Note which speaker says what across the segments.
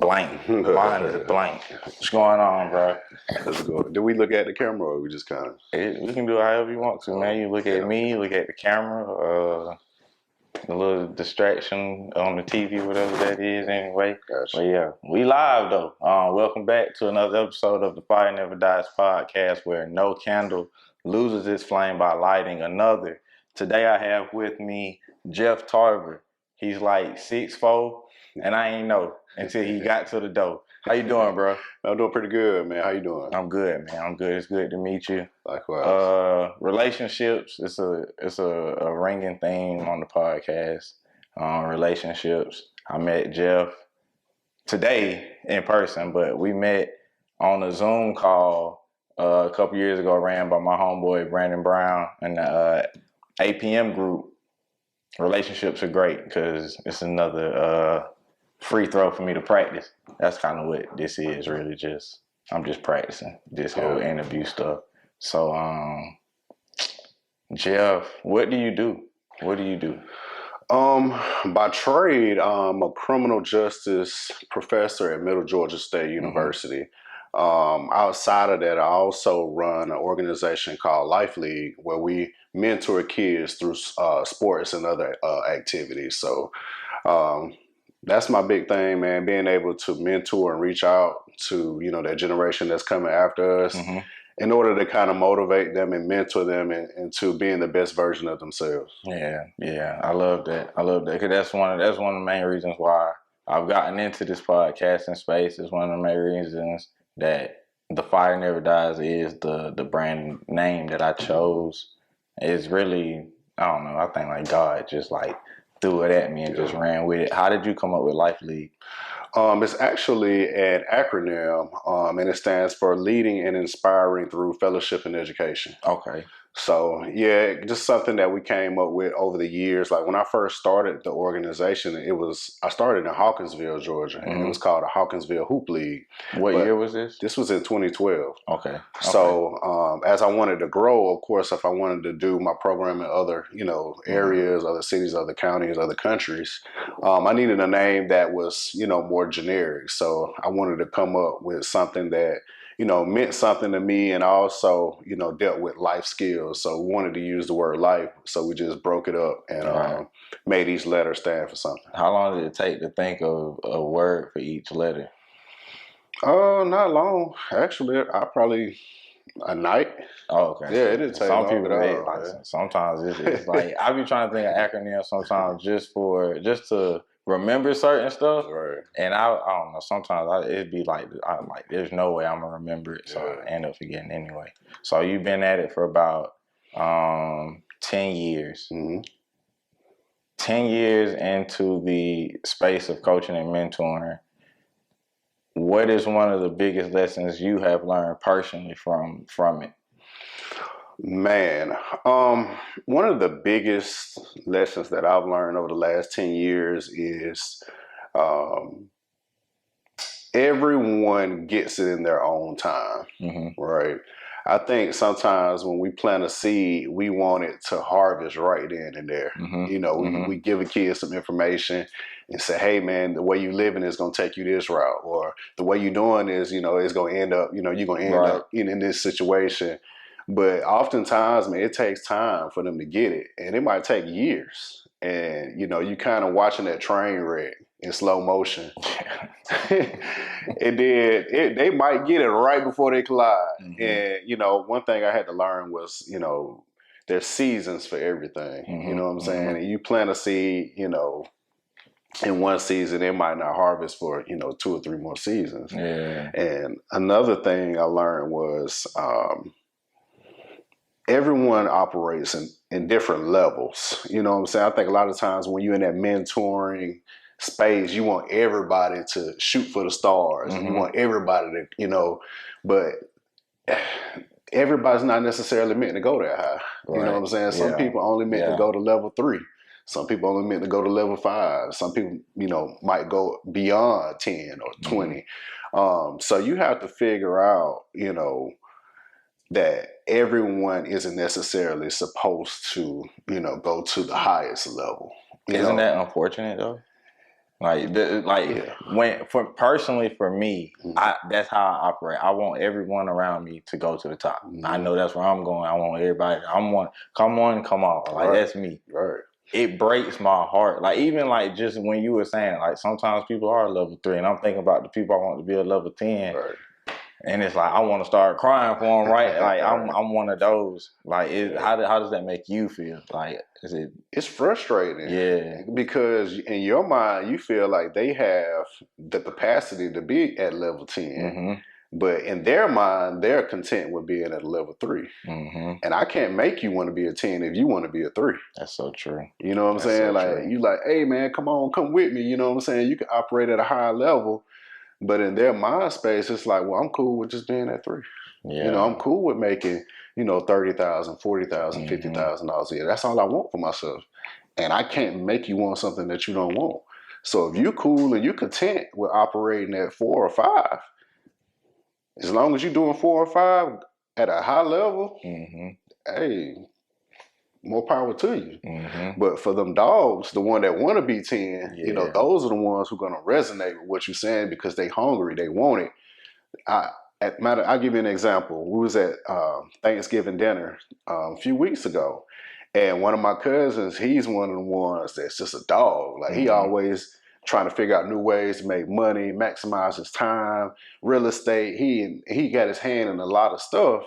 Speaker 1: Blank. Mine is blank. What's going on, bro?
Speaker 2: Let's go. Did we look at the camera or we just kind of?
Speaker 1: We can do it however you want to, man. You look at me, look at the camera, a little distraction on the TV, whatever that is anyway.
Speaker 2: Gotcha.
Speaker 1: But yeah, we live though. Welcome back to another episode of the Fire Never Dies podcast, where no candle loses its flame by lighting another. Today I have with me Jeff Tarver. He's like 6'4", and I ain't know until he got to the door. How you doing, bro?
Speaker 2: I'm doing pretty good, man. How you doing?
Speaker 1: I'm good, man. I'm good. It's good to meet you.
Speaker 2: Likewise.
Speaker 1: Relationships. It's a ringing theme on the podcast. Relationships. I met Jeff today in person, but we met on a Zoom call a couple years ago, ran by my homeboy Brandon Brown and the APM group. Relationships are great because it's another free throw for me to practice. That's kind of what this is, really. I'm just practicing this whole interview stuff. So, Jeff, what do you do?
Speaker 2: By trade, I'm a criminal justice professor at Middle Georgia State University. Outside of that, I also run an organization called L.I.F.E, where we mentor kids through sports and other activities. So that's my big thing, man, being able to mentor and reach out to, that generation that's coming after us in order to kind of motivate them and mentor them into being the best version of themselves.
Speaker 1: Yeah. I love that. Because that's one of the main reasons why I've gotten into this podcasting space. It's one of the main reasons that the Fire Never Dies is the brand name that I chose. It's really, I don't know, I think like God just like threw it at me and just ran with it. How did you come up with L.I.F.E?
Speaker 2: It's actually an acronym, and it stands for Leading and Inspiring Through Fellowship and Education.
Speaker 1: Okay.
Speaker 2: So, yeah, just something that we came up with over the years. Like when I first started the organization, I started in Hawkinsville, Georgia, and it was called the Hawkinsville Hoop League.
Speaker 1: What year was this?
Speaker 2: This was in 2012.
Speaker 1: Okay.
Speaker 2: So as I wanted to grow, of course, if I wanted to do my program in other, areas, other cities, other counties, other countries, I needed a name that was, more generic. So I wanted to come up with something that, meant something to me, and also, dealt with life skills. So we wanted to use the word life. So we just broke it up and made each letter stand for something.
Speaker 1: How long did it take to think of a word for each letter?
Speaker 2: Not long. Actually, a night.
Speaker 1: Oh, okay.
Speaker 2: Yeah, it didn't take
Speaker 1: some
Speaker 2: long
Speaker 1: people
Speaker 2: at all,
Speaker 1: like sometimes it's like I be trying to think of acronyms sometimes just to remember certain stuff.
Speaker 2: Right.
Speaker 1: And I don't know, sometimes it'd be like I'm like there's no way I'm gonna remember it, so I end up forgetting anyway. So you've been at it for about 10 years. 10 years into the space of coaching and mentoring. What is one of the biggest lessons you have learned personally from it?
Speaker 2: Man, one of the biggest lessons that I've learned over the last 10 years is everyone gets it in their own time, right? I think sometimes when we plant a seed, we want it to harvest right then and there. We give a kid some information and say, hey, man, the way you living is going to take you this route. Or the way you're doing is, it's going to end up, you're going to end up in this situation. But oftentimes, man, it takes time for them to get it. And it might take years. And, you kind of watching that train wreck in slow motion. And then they might get it right before they collide. And, one thing I had to learn was, there's seasons for everything. You know what I'm saying? And you plant a seed, in one season, it might not harvest for, 2 or 3 more seasons.
Speaker 1: Yeah.
Speaker 2: And another thing I learned was everyone operates in different levels. You know what I'm saying? I think a lot of times when you're in that mentoring space, you want everybody to shoot for the stars. And you want everybody to, but everybody's not necessarily meant to go that high. Right. You know what I'm saying? Some people only meant to go to level 3. Some people only meant to go to level 5. Some people, might go beyond 10 or 20. So you have to figure out, that everyone isn't necessarily supposed to, go to the highest level.
Speaker 1: Isn't that unfortunate though? Personally for me, that's how I operate. I want everyone around me to go to the top. I know that's where I'm going. I want everybody. Come on, come off. Like that's me.
Speaker 2: Right.
Speaker 1: It breaks my heart. Like even like just when you were saying like sometimes people are level 3, and I'm thinking about the people I want to be a level 10.
Speaker 2: Right.
Speaker 1: And it's like I want to start crying for them, right? Like I'm one of those. Like, how does that make you feel? Like,
Speaker 2: It's frustrating,
Speaker 1: yeah,
Speaker 2: because in your mind you feel like they have the capacity to be at level 10, but in their mind they're content with being at a level 3. And I can't make you want to be a 10 if you want to be a 3.
Speaker 1: That's so true.
Speaker 2: You know what I'm saying? Like you like, hey man, come with me. You know what I'm saying? You can operate at a higher level. But in their mind space, it's like, well, I'm cool with just being at 3.
Speaker 1: Yeah.
Speaker 2: You know, I'm cool with making, $30,000, $40,000, $50,000 a year. That's all I want for myself. And I can't make you want something that you don't want. So if you're cool and you're content with operating at 4 or 5, as long as you're doing 4 or 5 at a high level, hey, more power to you. But for them dogs, the one that want to be 10, those are the ones who are going to resonate with what you're saying because they hungry, they want it. I'll give you an example. We was at Thanksgiving dinner a few weeks ago, and one of my cousins, he's one of the ones that's just a dog. Like he always trying to figure out new ways to make money, maximize his time, real estate. He got his hand in a lot of stuff.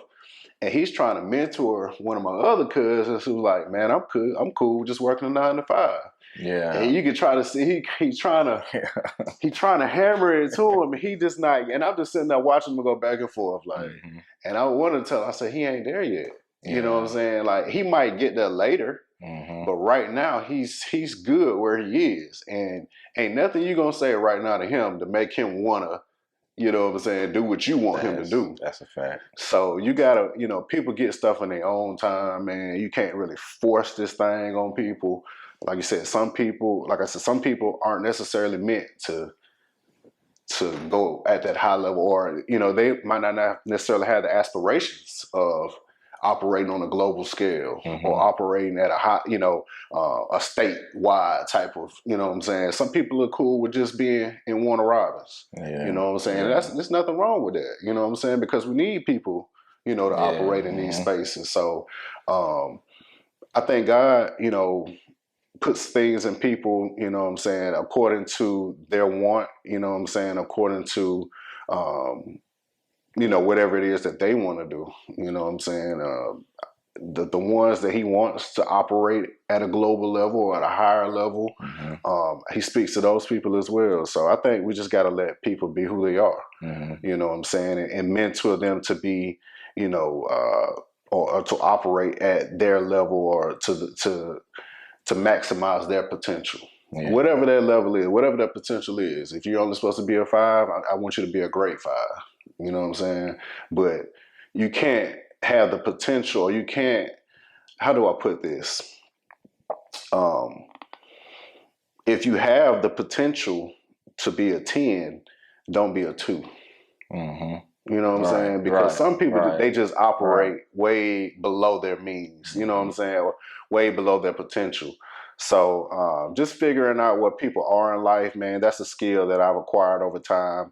Speaker 2: And he's trying to mentor one of my other cousins who's like, man, I'm cool just working a 9 to 5.
Speaker 1: Yeah.
Speaker 2: And you can try to see he's trying to hammer it to him, and he just not. And I'm just sitting there watching him go back and forth, like. And I wanted to tell him, I said, he ain't there yet. You know what I'm saying? Like he might get there later, but right now he's good where he is, and ain't nothing you gonna say right now to him to make him wanna. You know what I'm saying? Do what you want him to do.
Speaker 1: That's a fact.
Speaker 2: So you gotta, people get stuff in their own time, man. You can't really force this thing on people. Like you said, some people aren't necessarily meant to go at that high level, or they might not necessarily have the aspirations of operating on a global scale or operating at a high, a statewide type of, you know what I'm saying? Some people are cool with just being in Warner Robins. You know what I'm saying? There's nothing wrong with that. You know what I'm saying? Because we need people, to operate in these spaces. So I think God, puts things in people, you know what I'm saying, according to their want, you know what I'm saying, according to whatever it is that they want to do. You know what I'm saying? The ones that he wants to operate at a global level or at a higher level, he speaks to those people as well. So I think we just got to let people be who they are. You know what I'm saying? And mentor them to be, or to operate at their level, or to maximize their potential. Whatever that level is, whatever that potential is. If you're only supposed to be a 5, I want you to be a great 5. You know what I'm saying? But you can't have the potential, or you can't, how do I put this? If you have the potential to be a 10, don't be a 2. You know what I'm saying? Because some people, they just operate way below their means, you know what I'm saying? Or way below their potential. So just figuring out what people are in life, man, that's a skill that I've acquired over time.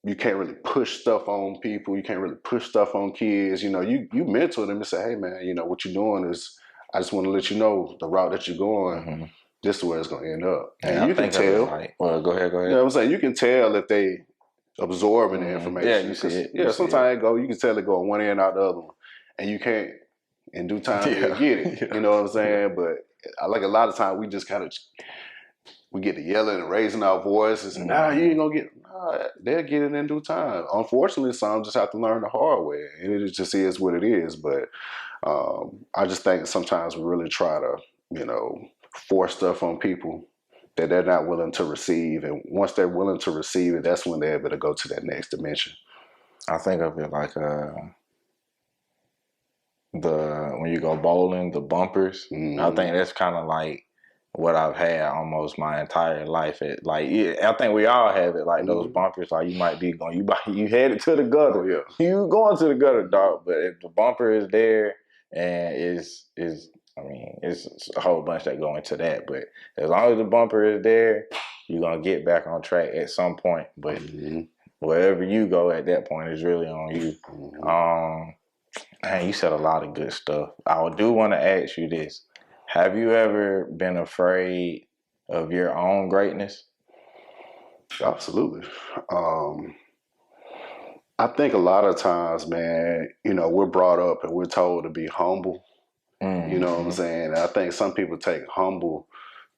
Speaker 2: You can't really push stuff on people. You can't really push stuff on kids. You mentor them and say, hey, man, what you're doing is, I just want to let you know the route that you're going, this is where it's going to end up. And you can tell.
Speaker 1: Well, go ahead.
Speaker 2: You know what I'm saying? You can tell if they absorbing the information.
Speaker 1: Yeah, you see it.
Speaker 2: Sometimes you can tell it go on one end out the other one. And you can't, in due time, you'll get it. You know what I'm saying? But I like a lot of times we just kind of, we get to yelling and raising our voices, and you ain't gonna get. They'll get it in due time. Unfortunately, some just have to learn the hard way, and it just is what it is. But I just think sometimes we really try to, force stuff on people that they're not willing to receive, and once they're willing to receive it, that's when they're able to go to that next dimension.
Speaker 1: I think of it like when you go bowling, the bumpers. I think that's kind of like what I've had almost my entire life. I think we all have it, like those bumpers. Like you might be going, you headed to the gutter.
Speaker 2: Oh, yeah.
Speaker 1: You going to the gutter, dog. But if the bumper is there and is I mean, it's a whole bunch that go into that. But as long as the bumper is there, you're gonna get back on track at some point. But wherever you go at that point is really on you. Man, you said a lot of good stuff. I do want to ask you this: have you ever been afraid of your own greatness?
Speaker 2: Absolutely. I think a lot of times, man, we're brought up and we're told to be humble. You know what I'm saying? And I think some people take humble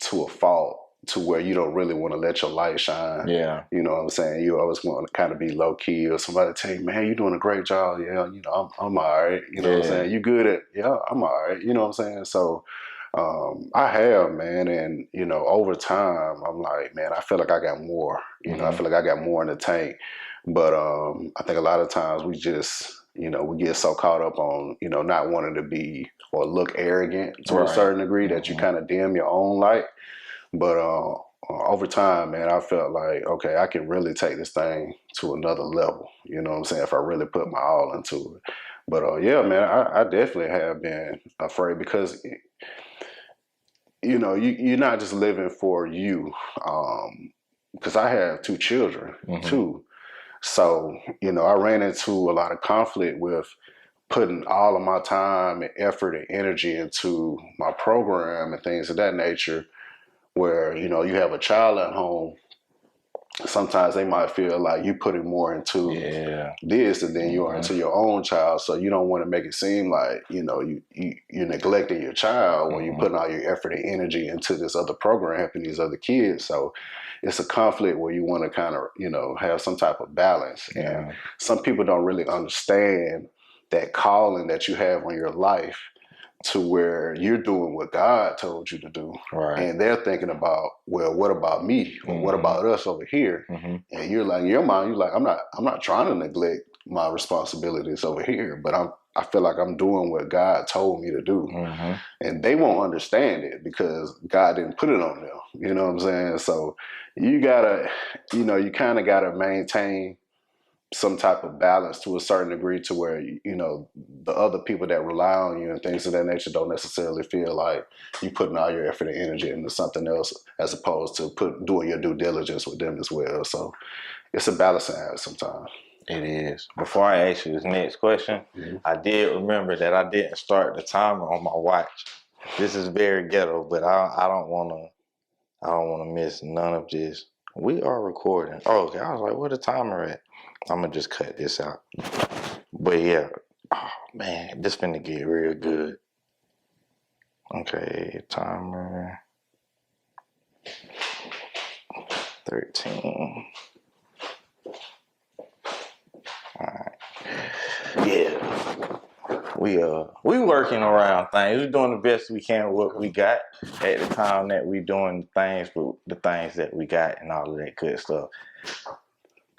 Speaker 2: to a fault to where you don't really want to let your light shine.
Speaker 1: Yeah.
Speaker 2: You know what I'm saying? You always want to kind of be low key, or somebody tell you, man, you're doing a great job. Yeah, I'm all right. You know what I'm saying? You good at, yeah, I'm all right. You know what I'm saying? So I have, man. And, over time, I'm like, man, I feel like I got more. I feel like I got more in the tank. But I think a lot of times we just, we get so caught up on, not wanting to be or look arrogant to a certain degree that you kind of dim your own light. But over time, man, I felt like, okay, I can really take this thing to another level. You know what I'm saying? If I really put my all into it. But yeah, man, I definitely have been afraid because, you're not just living for you. Because I have 2 children too. So, I ran into a lot of conflict with putting all of my time and effort and energy into my program and things of that nature, where, you have a child at home. Sometimes they might feel like you putting more into this than you are into your own child. So you don't want to make it seem like, you're neglecting your child when you're putting all your effort and energy into this other program, helping these other kids. So it's a conflict where you want to kind of, have some type of balance. And some people don't really understand that calling that you have on your life, to where you're doing what God told you to do.
Speaker 1: Right.
Speaker 2: And they're thinking about, well, what about me? Or what about us over here? And you're like, in your mind, you're like, I'm not trying to neglect my responsibilities over here, but I feel like I'm doing what God told me to do. And they won't understand it because God didn't put it on them. You know what I'm saying? So you gotta, you kind of gotta maintain some type of balance to a certain degree, to where, the other people that rely on you and things of that nature don't necessarily feel like you putting all your effort and energy into something else, as opposed to doing your due diligence with them as well. So it's a balancing act sometimes.
Speaker 1: It is. Before I ask you this next question, I did remember that I didn't start the timer on my watch. This is very ghetto, but I don't want to miss none of this. We are recording. Oh, okay. I was like, where the timer at? I'm gonna just cut this out. But yeah, oh man, this finna get real good. Okay, timer 13. All right. Yeah. We working around things. We're doing the best we can with what we got at the time that we doing things, but the things that we got and all of that good stuff.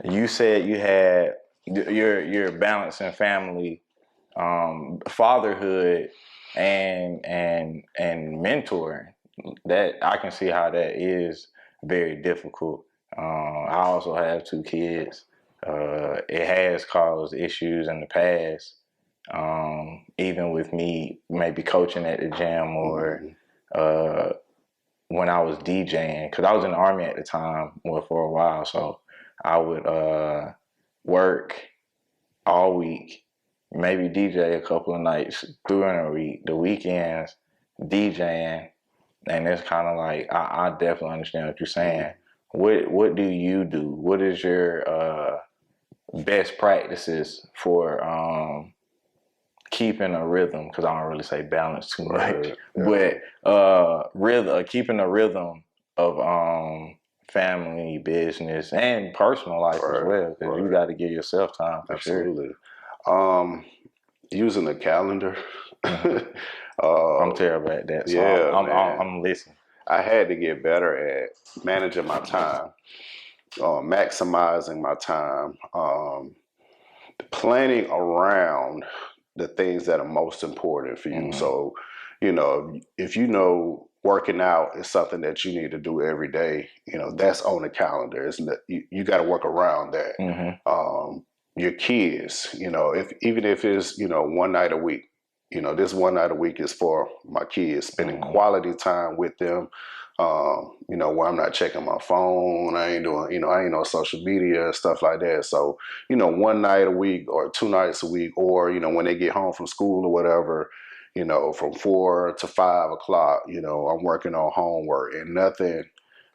Speaker 1: You said you had you're balancing family, fatherhood, and mentoring. That I can see how that is very difficult. I also have 2 kids. It has caused issues in the past. Even with me maybe coaching at the gym, or when I was DJing, because I was in the Army at the time, well, for a while. So I would work all week, maybe DJ a couple of nights during the week, the weekends DJing. And it's kind of like, I definitely understand what you're saying. What do you do? What is your best practices for keeping a rhythm? Because I don't really say balance too much, but rhythm, keeping a rhythm of family, business, and personal life as well. Because you got to give yourself time for
Speaker 2: Absolutely.
Speaker 1: sure.
Speaker 2: Using a calendar.
Speaker 1: I'm terrible at that, so I'm listening.
Speaker 2: I had to get better at managing my time, maximizing my time, planning around the things that are most important for you. So, if working out is something that you need to do every day, that's on the calendar. You got to work around that. Your kids, even if it's, one night a week, this one night a week is for my kids, spending quality time with them. Where I'm not checking my phone, I ain't doing, I ain't on social media, stuff like that. So, one night a week or 2 nights a week, or, when they get home from school or whatever, from 4 to 5 o'clock, I'm working on homework, and nothing,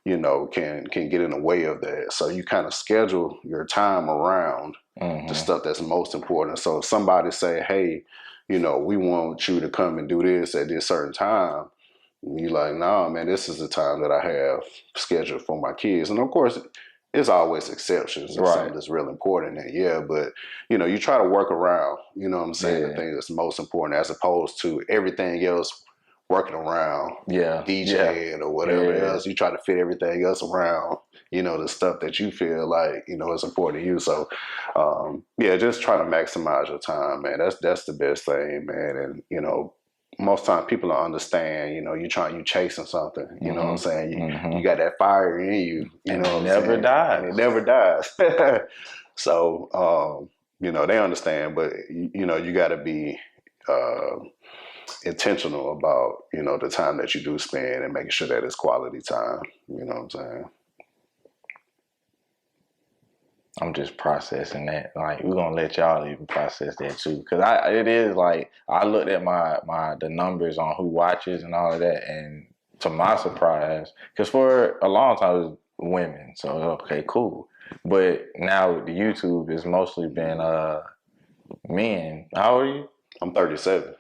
Speaker 2: can get in the way of that. So you kind of schedule your time around the stuff that's most important. So if somebody say, hey, we want you to come and do this at this certain time, you like, nah, man, this is the time that I have scheduled for my kids. And of course, it's always exceptions if something that's real important. And yeah, but you try to work around, what I'm saying, the thing that's most important, as opposed to everything else working around DJing or whatever else. You try to fit everything else around, the stuff that you feel like, is important to you. So just try to maximize your time, man. That's the best thing, man. And most times people don't understand, you chasing something, you know what I'm saying? You got that fire in you,
Speaker 1: and
Speaker 2: know what I'm
Speaker 1: never
Speaker 2: saying?
Speaker 1: dies.
Speaker 2: And it never dies. So, they understand, but you got to be intentional about, the time that you do spend, and making sure that it's quality time, you know what I'm saying?
Speaker 1: I'm just processing that. Like, we're gonna let y'all even process that too, because it is like I looked at the numbers on who watches and all of that, and to my surprise, because for a long time it was women, so okay, cool. But now with the YouTube, it's mostly been men. How old are you?
Speaker 2: I'm 37.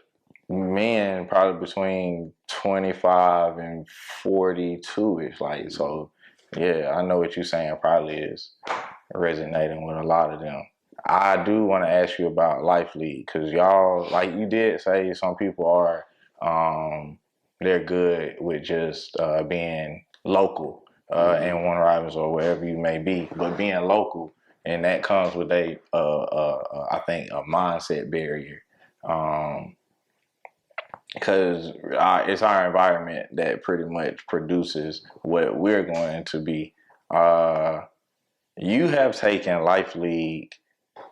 Speaker 1: Men probably between 25 and 42 ish. Like, so yeah, I know what you're saying. Probably is resonating with a lot of them. I do want to ask you about L.I.F.E, because y'all, like you did say, some people are they're good with just being local in Warner Robins or wherever you may be, but being local, and that comes with I think a mindset barrier. Because it's our environment that pretty much produces what we're going to be. You have taken L.I.F.E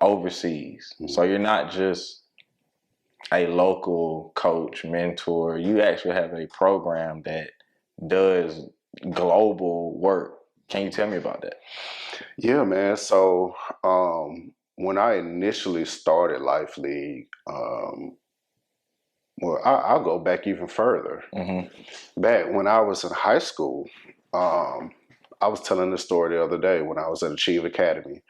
Speaker 1: overseas, so you're not just a local coach, mentor. You actually have a program that does global work. Can you tell me about that?
Speaker 2: Yeah, man. So when I initially started L.I.F.E, well, I'll go back even further. Back when I was in high school, I was telling this story the other day when I was at Achieve Academy.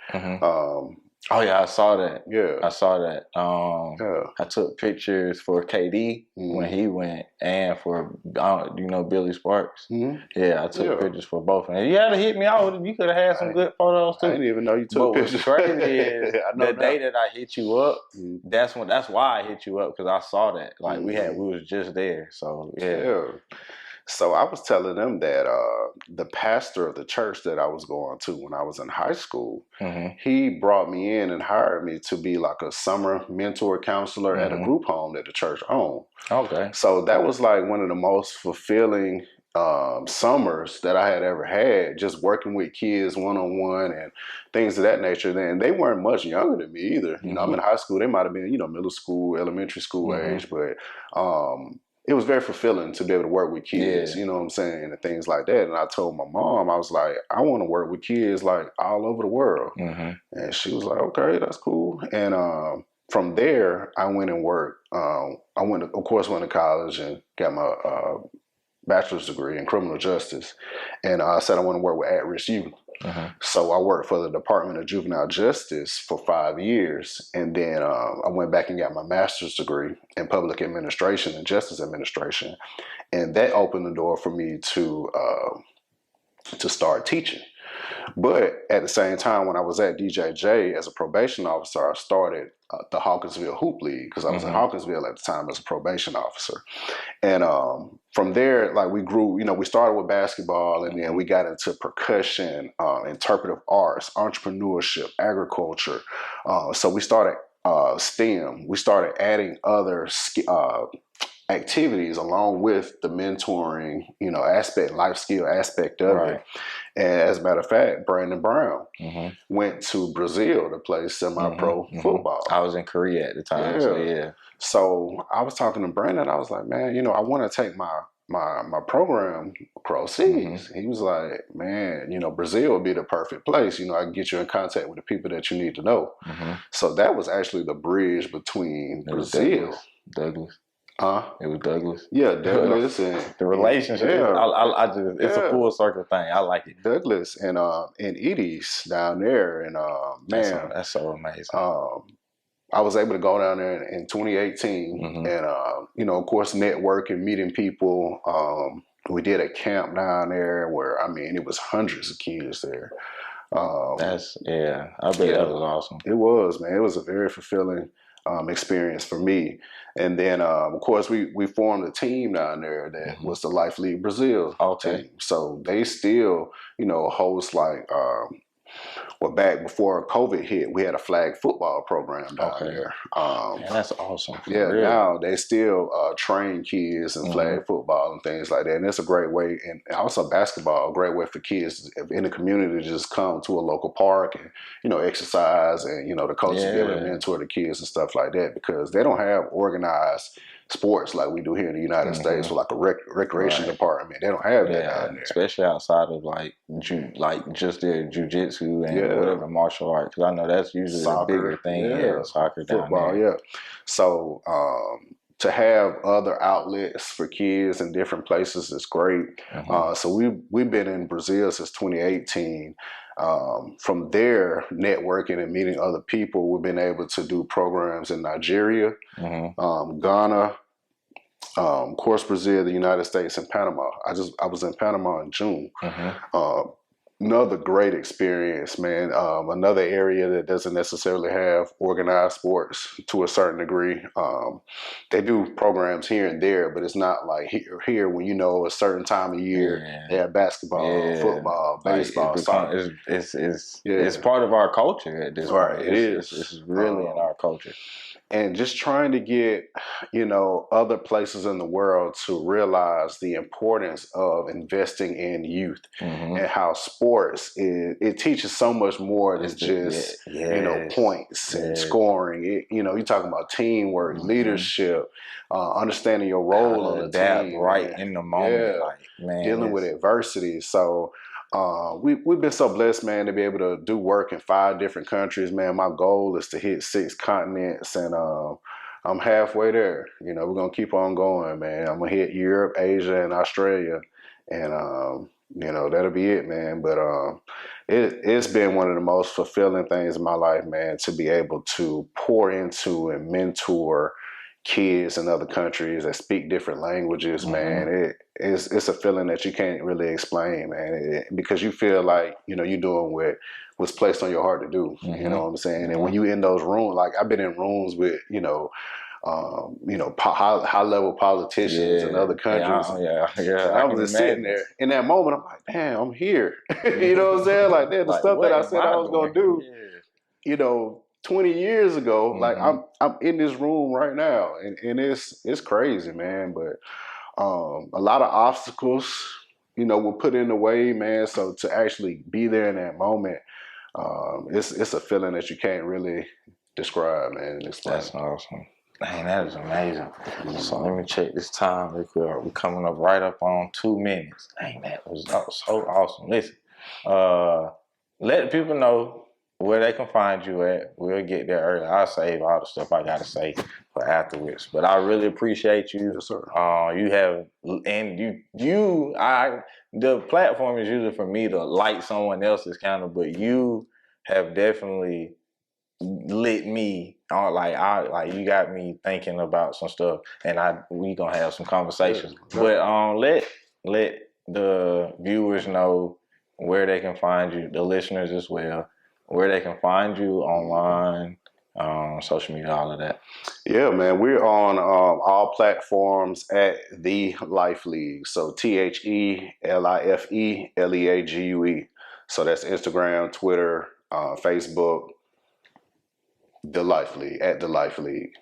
Speaker 1: Oh yeah, I saw that.
Speaker 2: Yeah,
Speaker 1: I saw that. I took pictures for KD when he went, and for Billy Sparks. Yeah, I took pictures for both of them. You had to hit me out. You could have had some good photos too.
Speaker 2: I didn't even know you took pictures.
Speaker 1: But what's crazy is the day that I hit you up. That's why I hit you up, because I saw that. Like we was just there. So yeah.
Speaker 2: So I was telling them that the pastor of the church that I was going to when I was in high school, he brought me in and hired me to be like a summer mentor counselor at a group home that the church owned.
Speaker 1: Okay.
Speaker 2: So that was like one of the most fulfilling summers that I had ever had, just working with kids one-on-one and things of that nature. Then they weren't much younger than me either. I'm in high school. They might have been, middle school, elementary school age, but it was very fulfilling to be able to work with kids, you know what I'm saying, and things like that. And I told my mom, I was like, I want to work with kids like all over the world. And she was like, okay, that's cool. And from there, I went and worked. I went to college and got my bachelor's degree in criminal justice. And I said I want to work with at-risk youth. So I worked for the Department of Juvenile Justice for 5 years. And then I went back and got my master's degree in public administration and justice administration. And that opened the door for me to start teaching. But at the same time, when I was at DJJ as a probation officer, I started the Hawkinsville Hoop League, because I was in Hawkinsville at the time as a probation officer. And from there, like we grew, we started with basketball, and then we got into percussion, interpretive arts, entrepreneurship, agriculture. So we started STEM. We started adding other activities along with the mentoring, aspect, life skill aspect of it. And as a matter of fact, Brandon Brown went to Brazil to play semi-pro football.
Speaker 1: I was in Korea at the time, so yeah.
Speaker 2: So I was talking to Brandon. I was like, man, I want to take my program pro seas. He was like, man, Brazil would be the perfect place. I can get you in contact with the people that you need to know. So that was actually the bridge between Brazil.
Speaker 1: Douglas. It was Douglas.
Speaker 2: Yeah, Douglas and
Speaker 1: the relationship. Yeah, it's a full circle thing. I like it.
Speaker 2: Douglas and Edie's down there, and man,
Speaker 1: that's so amazing.
Speaker 2: I was able to go down there in 2018, and of course, networking, meeting people. We did a camp down there where it was hundreds of kids there.
Speaker 1: I bet that was awesome.
Speaker 2: It was, man. It was a very fulfilling experience for me. And then, of course, we formed a team down there that was the L.I.F.E Brazil team. So they still, host like, back before COVID hit, we had a flag football program down there.
Speaker 1: Man, that's awesome.
Speaker 2: Now they still train kids in flag football and things like that. And it's a great way, and also basketball, a great way for kids in the community to just come to a local park and, exercise, and, the coaches be able to mentor the kids and stuff like that, because they don't have organized sports like we do here in the United States, with like a recreation department. They don't have that down there,
Speaker 1: especially outside of just their jiu-jitsu and whatever martial art, because I know that's usually a bigger thing. Soccer,
Speaker 2: football,
Speaker 1: down there.
Speaker 2: So to have other outlets for kids in different places is great. So we've been in Brazil since 2018. From there, networking and meeting other people, we've been able to do programs in Nigeria, Ghana, of course, Brazil, the United States, and Panama. I was in Panama in June. Another great experience, man. Another area that doesn't necessarily have organized sports to a certain degree. They do programs here and there, but it's not like here when a certain time of year they have basketball, football, baseball, soccer.
Speaker 1: It's part of our culture at this point.
Speaker 2: It is.
Speaker 1: It's really in our culture.
Speaker 2: And just trying to get, other places in the world to realize the importance of investing in youth, and how sports it teaches so much more than just points and scoring. You're talking about teamwork, leadership, understanding your role on the team,
Speaker 1: in the moment,
Speaker 2: dealing with adversity. So. We've been so blessed, man, to be able to do work in 5 different countries, man. My goal is to hit 6 continents, and I'm halfway there. We're going to keep on going, man. I'm going to hit Europe, Asia, and Australia, and, that'll be it, man. But it's been one of the most fulfilling things in my life, man, to be able to pour into and mentor kids in other countries that speak different languages, man. It's a feeling that you can't really explain, man, because you feel like, you're doing what was placed on your heart to do. You know what I'm saying? And when you in those rooms, like I've been in rooms with, high level politicians in other countries. I was just sitting there in that moment. I'm like, damn, I'm here. You know what I'm saying? Like, the stuff that I said I was going to do, 20 years ago, like I'm in this room right now, and it's crazy, man. But a lot of obstacles, were put in the way, man. So to actually be there in that moment, it's a feeling that you can't really describe, man.
Speaker 1: That's awesome. Man, that is amazing. So let me check this time. We're coming up right up on 2 minutes. Dang, that was so awesome. Listen, let people know where they can find you at. We'll get there early. I'll save all the stuff I gotta say for afterwards. But I really appreciate you.
Speaker 2: Yes, sir.
Speaker 1: The platform is usually for me to light someone else's candle, but you have definitely lit me on. Like you got me thinking about some stuff, and we gonna have some conversations. But let the viewers know where they can find you, the listeners as well, where they can find you online, social media, all of that.
Speaker 2: Yeah, man, we're on all platforms at the L.I.F League. So THELIFE LEAGUE. So that's Instagram, Twitter, Facebook, the L.I.F League, at the L.I.F League.